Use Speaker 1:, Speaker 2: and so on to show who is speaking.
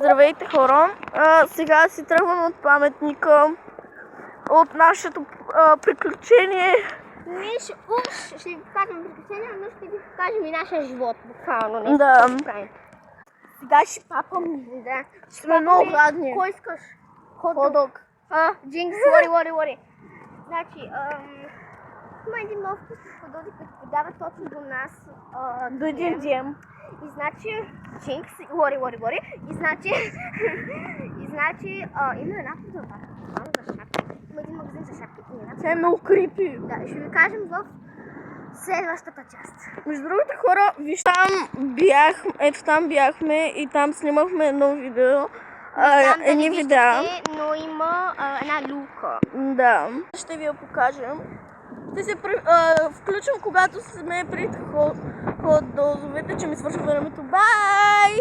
Speaker 1: Здравейте, хора! Сега си тръгвам от паметника, от нашето приключение.
Speaker 2: Ние ще ви покажем приключения, но ще ви покажем и нашия живот, буквално.
Speaker 1: Да.
Speaker 2: Сега ще папам. Да.
Speaker 1: Сме много гладни.
Speaker 2: Кой искаш?
Speaker 1: Ходок.
Speaker 2: Джинкс, лори. Значи, има един нов ходок, който подава точно до нас.
Speaker 1: До един ден.
Speaker 2: И значи, Джинкс, лори. И значи, има една продава. За шапки. Има един магазин за шапки.
Speaker 1: Тя е много крипи.
Speaker 2: Да, ще ви кажем в следващата част.
Speaker 1: Между другите, хора, виж, там бяхме и там снимахме едно видео. Едни видеа.
Speaker 2: Но има една люка.
Speaker 1: Да. Ще ви я покажем. Ще се включим, когато сме пред ходозовете, че ми свършва времето. Бай!